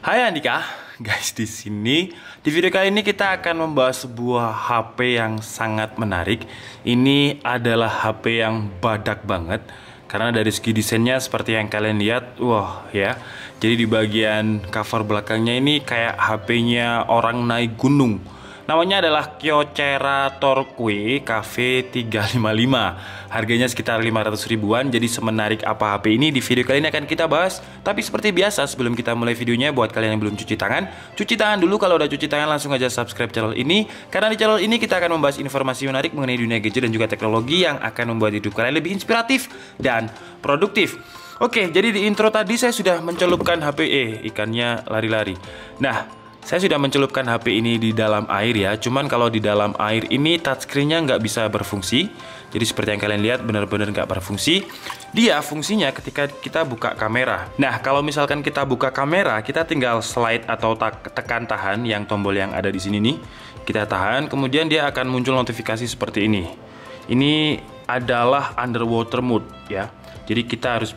Hai Andika, guys di video kali ini kita akan membahas sebuah HP yang sangat menarik. Ini adalah HP yang badak banget karena dari segi desainnya seperti yang kalian lihat, wah ya. Jadi di bagian cover belakangnya ini kayak HP-nya orang naik gunung. Namanya adalah Kyocera Torque KV355. Harganya sekitar 500 ribuan. Jadi semenarik apa HP ini di video kali ini akan kita bahas. Tapi seperti biasa sebelum kita mulai videonya, buat kalian yang belum cuci tangan dulu. Kalau udah cuci tangan langsung aja subscribe channel ini. Karena di channel ini kita akan membahas informasi menarik mengenai dunia gadget dan juga teknologi yang akan membuat hidup kalian lebih inspiratif dan produktif. Oke, jadi di intro tadi saya sudah mencelupkan HP ikannya lari-lari. Nah, saya sudah mencelupkan HP ini di dalam air ya. Cuman kalau di dalam air ini touchscreen-nya nggak bisa berfungsi. Jadi seperti yang kalian lihat benar-benar nggak berfungsi. Dia fungsinya ketika kita buka kamera. Nah, kalau misalkan kita buka kamera, kita tinggal slide atau tekan tahan yang tombol yang ada di sini nih. Kita tahan, kemudian dia akan muncul notifikasi seperti ini. Ini adalah underwater mode ya. Jadi kita harus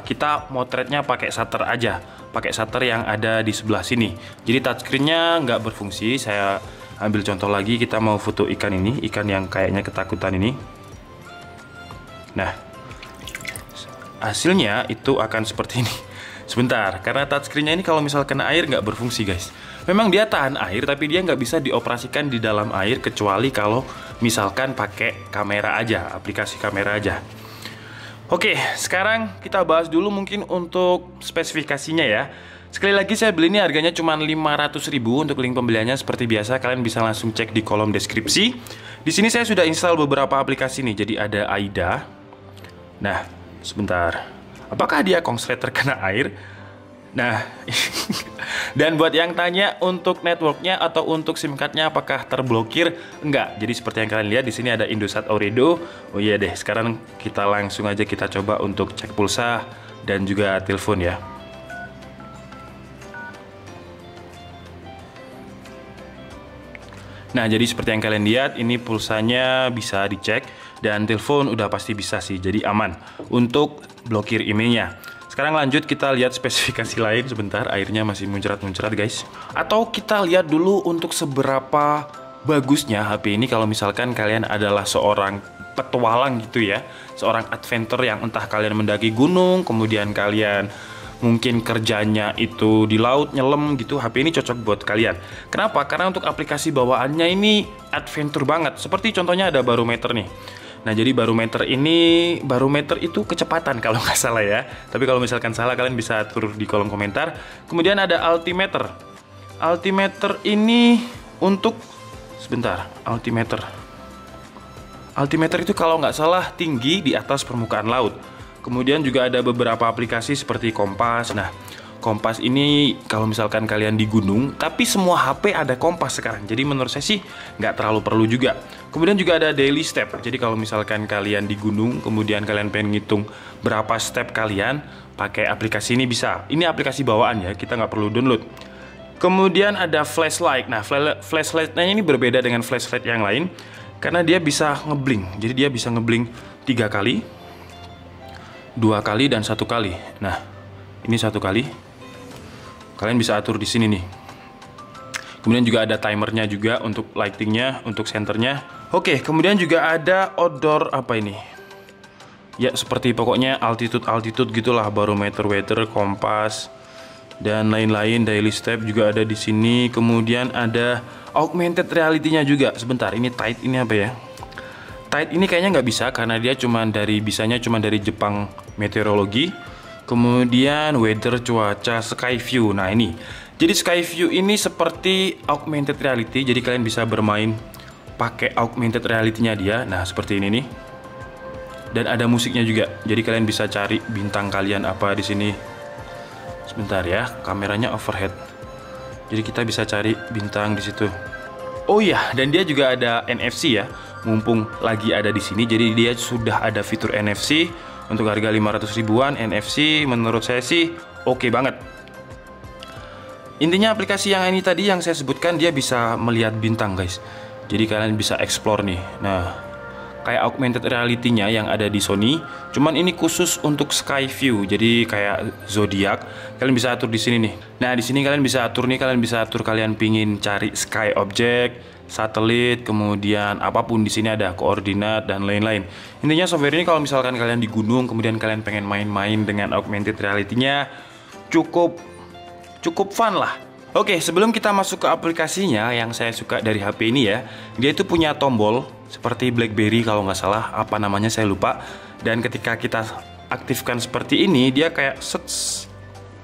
kita motretnya pakai shutter aja, pakai shutter yang ada di sebelah sini. Jadi touchscreen-nya nggak berfungsi. Saya ambil contoh lagi, kita mau foto ikan ini, ikan yang kayaknya ketakutan ini. Nah, hasilnya itu akan seperti ini. Sebentar, karena touchscreen-nya ini kalau misal kena air nggak berfungsi guys. Memang dia tahan air, tapi dia nggak bisa dioperasikan di dalam air kecuali kalau misalkan pakai kamera aja, aplikasi kamera aja. Oke, sekarang kita bahas dulu mungkin untuk spesifikasinya ya. Sekali lagi saya beli ini harganya cuma 500 ribu. Untuk link pembeliannya seperti biasa kalian bisa langsung cek di kolom deskripsi. Di sini saya sudah install beberapa aplikasi nih. Jadi ada AIDA. Nah, sebentar. Apakah dia konslet terkena air? Nah, dan buat yang tanya untuk networknya atau untuk SIM cardnya apakah terblokir? Enggak. Jadi seperti yang kalian lihat di sini ada Indosat Ooredoo. Oh iya deh, sekarang kita langsung aja kita coba untuk cek pulsa dan juga telepon ya. Nah, jadi seperti yang kalian lihat ini pulsanya bisa dicek dan telepon udah pasti bisa sih. Jadi aman untuk blokir emailnya. Sekarang lanjut kita lihat spesifikasi lain. Sebentar, airnya masih muncrat-muncrat guys. Atau kita lihat dulu untuk seberapa bagusnya HP ini kalau misalkan kalian adalah seorang petualang gitu ya, seorang adventure yang entah kalian mendaki gunung, kemudian kalian mungkin kerjanya itu di laut, nyelam gitu, HP ini cocok buat kalian. Kenapa? Karena untuk aplikasi bawaannya ini adventure banget. Seperti contohnya ada barometer nih. Nah, jadi barometer itu kecepatan kalau nggak salah ya. Tapi kalau misalkan salah kalian bisa tulis di kolom komentar. Kemudian ada altimeter. Altimeter ini untuk altimeter itu kalau nggak salah tinggi di atas permukaan laut. Kemudian juga ada beberapa aplikasi seperti kompas. Nah, kompas ini kalau misalkan kalian di gunung, tapi semua HP ada kompas sekarang. Jadi menurut saya sih nggak terlalu perlu juga. Kemudian juga ada daily step. Jadi kalau misalkan kalian di gunung, kemudian kalian pengen ngitung berapa step kalian, pakai aplikasi ini bisa. Ini aplikasi bawaan ya, kita nggak perlu download. Kemudian ada flashlight. Nah, flashlightnya ini berbeda dengan flashlight yang lain karena dia bisa ngeblink. Jadi dia bisa ngeblink 3 kali, 2 kali, dan 1 kali. Nah, ini 1 kali. Kalian bisa atur di sini nih. Kemudian juga ada timernya juga untuk lightingnya, untuk senternya. Oke, kemudian juga ada outdoor apa ini? Ya, seperti pokoknya altitude gitulah, barometer, weather, kompas, dan lain-lain. Daily step juga ada di sini. Kemudian ada augmented reality-nya juga. Sebentar, ini Tide ini apa ya? Tide ini kayaknya nggak bisa karena dia bisanya cuma dari Jepang Meteorologi. Kemudian weather, cuaca, sky view. Nah, ini. Jadi sky view ini seperti augmented reality. Jadi kalian bisa bermain pakai augmented reality-nya dia. Nah, seperti ini nih. Dan ada musiknya juga. Jadi kalian bisa cari bintang kalian apa di sini. Sebentar ya, kameranya overhead. Jadi kita bisa cari bintang di situ. Oh iya, dan dia juga ada NFC ya. Mumpung lagi ada di sini, jadi dia sudah ada fitur NFC. Untuk harga 500 ribuan, NFC menurut saya sih oke banget. Intinya aplikasi yang ini tadi yang saya sebutkan, dia bisa melihat bintang guys. Jadi kalian bisa explore nih. Nah, kayak augmented reality-nya yang ada di Sony. Cuman ini khusus untuk sky view. Jadi kayak zodiak. Kalian bisa atur di sini nih. Nah, di sini kalian bisa atur nih, kalian bisa atur kalian pingin cari sky object, satelit, kemudian apapun. Di sini ada koordinat dan lain-lain. Intinya software ini kalau misalkan kalian di gunung, kemudian kalian pengen main-main dengan augmented reality-nya, cukup fun lah. Oke, sebelum kita masuk ke aplikasinya, yang saya suka dari HP ini ya, dia itu punya tombol seperti BlackBerry kalau nggak salah, apa namanya saya lupa. Dan ketika kita aktifkan seperti ini, dia kayak sets.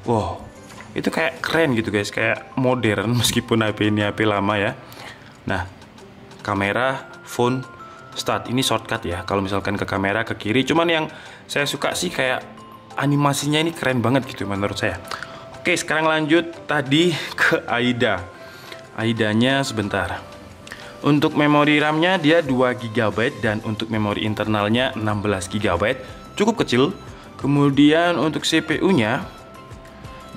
Wow, itu kayak keren gitu guys, kayak modern meskipun HP ini HP lama ya. Nah, kamera, phone, start, ini shortcut ya. Kalau misalkan ke kamera ke kiri, cuman yang saya suka sih kayak animasinya ini keren banget gitu menurut saya. Oke, sekarang lanjut tadi ke AIDA. AIDA-nya sebentar. Untuk memori RAM-nya dia 2 GB dan untuk memori internalnya 16 GB. Cukup kecil. Kemudian untuk CPU-nya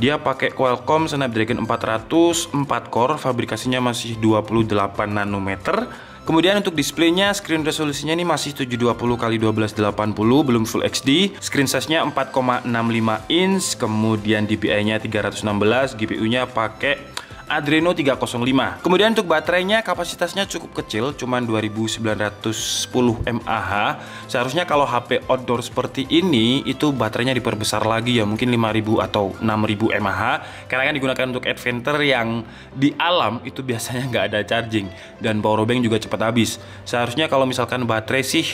dia pakai Qualcomm Snapdragon 400 4 core, fabrikasinya masih 28 nanometer. Kemudian untuk displaynya, screen resolusinya ini masih 720x1280, belum Full HD. Screen size-nya 4,65 inch, kemudian DPI-nya 316, GPU-nya pakai Adreno 305. Kemudian untuk baterainya kapasitasnya cukup kecil, cuman 2910 mAh. Seharusnya kalau HP outdoor seperti ini itu baterainya diperbesar lagi ya, mungkin 5000 atau 6000 mAh. Karena kan digunakan untuk adventure yang di alam itu biasanya nggak ada charging dan powerbank juga cepat habis. Seharusnya kalau misalkan baterai sih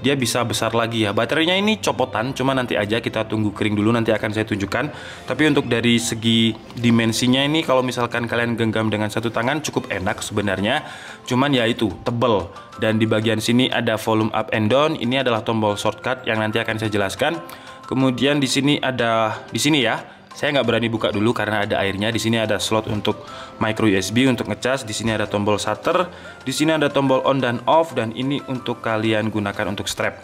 dia bisa besar lagi ya. Baterainya ini copotan, cuma nanti aja kita tunggu kering dulu, nanti akan saya tunjukkan. Tapi untuk dari segi dimensinya ini, kalau misalkan kalian genggam dengan satu tangan cukup enak sebenarnya. Cuman ya itu tebel. Dan di bagian sini ada volume up and down. Ini adalah tombol shortcut yang nanti akan saya jelaskan. Kemudian di sini ada, di sini ya. Saya nggak berani buka dulu karena ada airnya. Di sini ada slot untuk micro USB untuk ngecas. Di sini ada tombol shutter. Di sini ada tombol on dan off, dan ini untuk kalian gunakan untuk strap.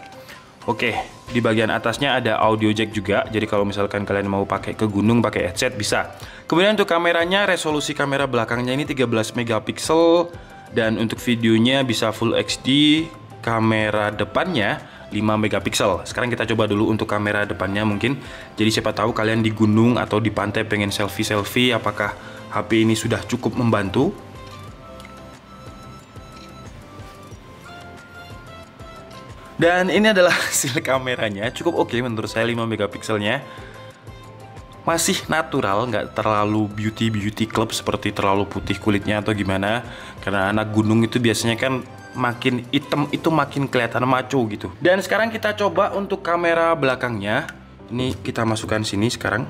Oke, di bagian atasnya ada audio jack juga. Jadi kalau misalkan kalian mau pakai ke gunung pakai headset bisa. Kemudian untuk kameranya, resolusi kamera belakangnya ini 13 megapiksel dan untuk videonya bisa Full HD. Kamera depannya 5 megapiksel. Sekarang kita coba dulu untuk kamera depannya mungkin. Jadi siapa tahu kalian di gunung atau di pantai pengen selfie-selfie, apakah HP ini sudah cukup membantu. Dan ini adalah hasil kameranya. Cukup oke menurut saya, 5 megapikselnya. Masih natural, nggak terlalu beauty club seperti terlalu putih kulitnya atau gimana. Karena anak gunung itu biasanya kan makin hitam itu makin kelihatan maco gitu. Dan sekarang kita coba untuk kamera belakangnya. Ini kita masukkan sini sekarang.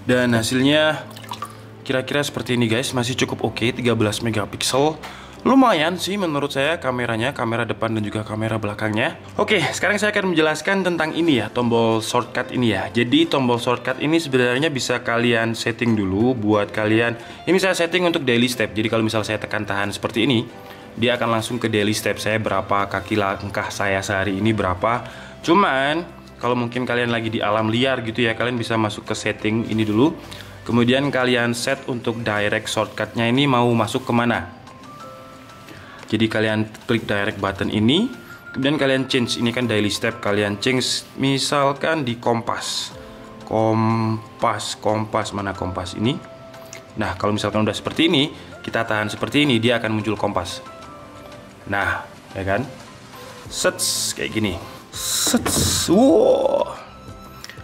Dan hasilnya kira-kira seperti ini guys, masih cukup oke, 13 megapiksel. Lumayan sih menurut saya kameranya, kamera depan dan juga kamera belakangnya. Oke, sekarang saya akan menjelaskan tentang ini ya, tombol shortcut ini ya. Jadi tombol shortcut ini sebenarnya bisa kalian setting dulu buat kalian. Ini saya setting untuk daily step. Jadi kalau misal saya tekan tahan seperti ini, dia akan langsung ke daily step saya, berapa kaki langkah saya sehari ini berapa. Cuman kalau mungkin kalian lagi di alam liar gitu ya, kalian bisa masuk ke setting ini dulu. Kemudian kalian set untuk direct shortcutnya ini mau masuk kemana. Jadi kalian klik direct button ini, kemudian kalian change, ini kan daily step, kalian change misalkan di kompas, mana kompas ini. Nah kalau misalkan udah seperti ini, kita tahan seperti ini, dia akan muncul kompas. Nah ya kan, sets kayak gini, sets, wow.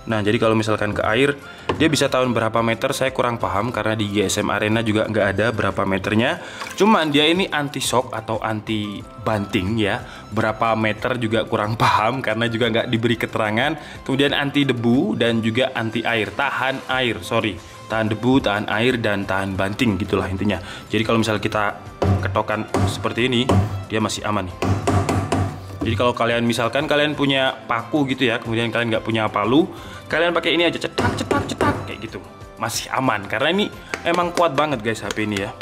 Nah jadi kalau misalkan ke air, dia bisa tahu berapa meter. Saya kurang paham karena di GSM Arena juga nggak ada berapa meternya. Cuman dia ini anti shock atau anti banting ya. Berapa meter juga kurang paham karena juga nggak diberi keterangan. Kemudian anti debu dan juga anti air, tahan air, tahan debu, tahan air dan tahan banting gitulah intinya. Jadi kalau misalnya kita ketokan seperti ini, dia masih aman nih. Jadi kalau kalian misalkan kalian punya paku gitu ya, kemudian kalian nggak punya palu, kalian pakai ini aja, cetak kayak gitu, masih aman karena ini emang kuat banget guys HP ini ya.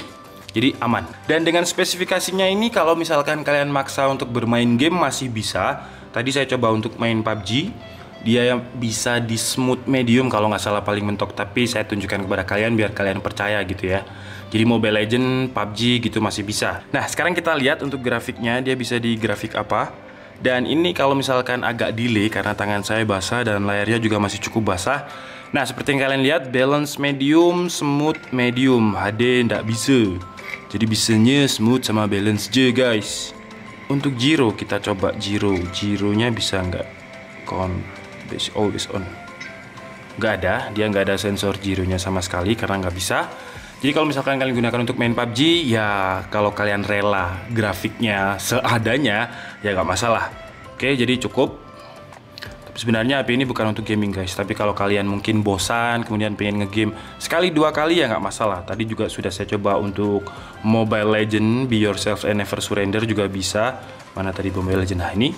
Jadi aman. Dan dengan spesifikasinya ini, kalau misalkan kalian maksa untuk bermain game masih bisa. Tadi saya coba untuk main PUBG, dia bisa di smooth medium kalau nggak salah paling mentok, tapi saya tunjukkan kepada kalian biar kalian percaya gitu ya. Jadi Mobile Legend, PUBG gitu masih bisa. Nah, sekarang kita lihat untuk grafiknya, dia bisa di grafik apa. Dan ini kalau misalkan agak delay karena tangan saya basah dan layarnya juga masih cukup basah. Nah, seperti yang kalian lihat, balance medium, smooth medium, HD nggak bisa. Jadi bisanya smooth sama balance aja guys. Untuk gyro kita coba gyronya bisa nggak? Always on. Nggak ada, dia nggak ada sensor gyronya sama sekali karena nggak bisa. Jadi kalau misalkan kalian gunakan untuk main PUBG, ya kalau kalian rela grafiknya seadanya, ya nggak masalah. Oke, jadi cukup. Tapi sebenarnya HP ini bukan untuk gaming guys, tapi kalau kalian mungkin bosan, kemudian pengen ngegame sekali dua kali ya nggak masalah. Tadi juga sudah saya coba untuk Mobile Legend, Be Yourself and Never Surrender juga bisa. Mana tadi Mobile Legend? Nah ini.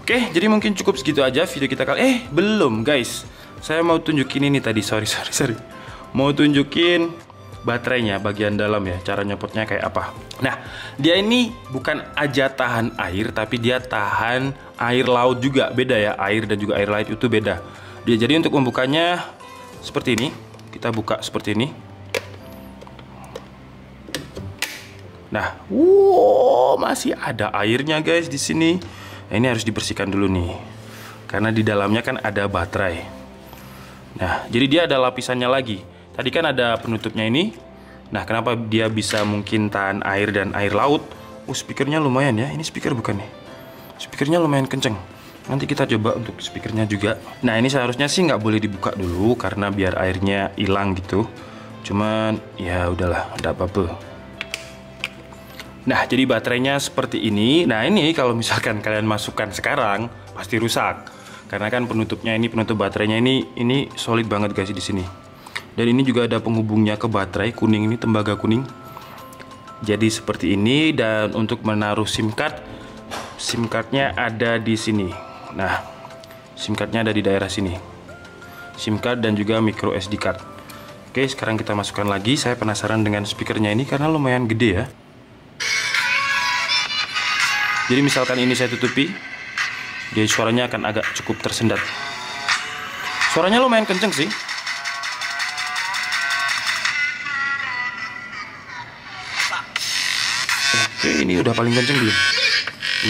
Oke, jadi mungkin cukup segitu aja video kita kali. Belum guys. Saya mau tunjukin ini tadi, sorry. Mau tunjukin baterainya bagian dalam ya, cara nyopotnya kayak apa. Nah, dia ini bukan aja tahan air, tapi dia tahan air laut juga. Beda ya, air dan juga air laut itu beda. Dia jadi untuk membukanya seperti ini. Kita buka seperti ini. Nah, masih ada airnya guys di sini. Nah, ini harus dibersihkan dulu nih. Karena di dalamnya kan ada baterai. Nah, jadi dia ada lapisannya lagi. Tadi kan ada penutupnya ini. Nah, kenapa dia bisa mungkin tahan air dan air laut? Speakernya lumayan ya. Ini speaker bukan nih? Speakernya lumayan kenceng. Nanti kita coba untuk speakernya juga. Nah, ini seharusnya sih nggak boleh dibuka dulu karena biar airnya hilang gitu. Cuman ya udahlah, nggak apa-apa. Nah, jadi baterainya seperti ini. Nah, ini kalau misalkan kalian masukkan sekarang pasti rusak. Karena kan penutupnya ini, penutup baterainya ini solid banget guys di sini. Dan ini juga ada penghubungnya ke baterai kuning ini, tembaga kuning. Jadi seperti ini. Dan untuk menaruh SIM cardnya ada di sini. Nah, SIM cardnya ada di daerah sini. SIM card dan juga micro SD card. Oke, sekarang kita masukkan lagi. Saya penasaran dengan speakernya ini karena lumayan gede ya. Jadi misalkan ini saya tutupi, jadi suaranya akan agak cukup tersendat. Suaranya lumayan kenceng sih. Oke, ini udah paling kenceng belum?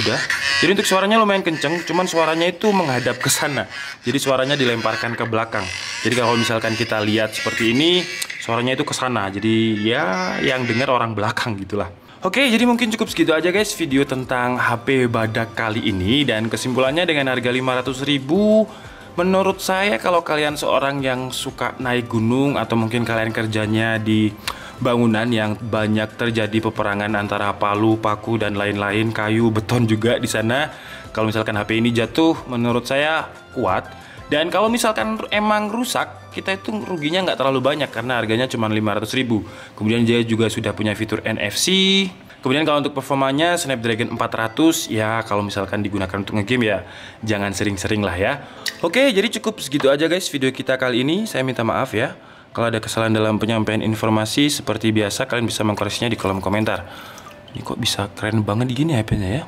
Udah. Jadi untuk suaranya lumayan kenceng, cuman suaranya itu menghadap ke sana. Jadi suaranya dilemparkan ke belakang. Jadi kalau misalkan kita lihat seperti ini, suaranya itu ke sana. Jadi ya yang dengar orang belakang gitulah. Oke, jadi mungkin cukup segitu aja guys video tentang HP badak kali ini. Dan kesimpulannya dengan harga 500.000, menurut saya kalau kalian seorang yang suka naik gunung atau mungkin kalian kerjanya di bangunan yang banyak terjadi peperangan antara palu, paku dan lain-lain, kayu, beton juga di sana. Kalau misalkan HP ini jatuh, menurut saya kuat. Dan kalau misalkan emang rusak, kita itu ruginya nggak terlalu banyak karena harganya cuma 500.000. Kemudian dia juga sudah punya fitur NFC. Kemudian kalau untuk performanya Snapdragon 400, ya kalau misalkan digunakan untuk ngegame ya jangan sering-sering lah ya. Oke, jadi cukup segitu aja guys video kita kali ini. Saya minta maaf ya kalau ada kesalahan dalam penyampaian informasi. Seperti biasa kalian bisa mengkoreksinya di kolom komentar. Ini kok bisa keren banget gini HP-nya ya.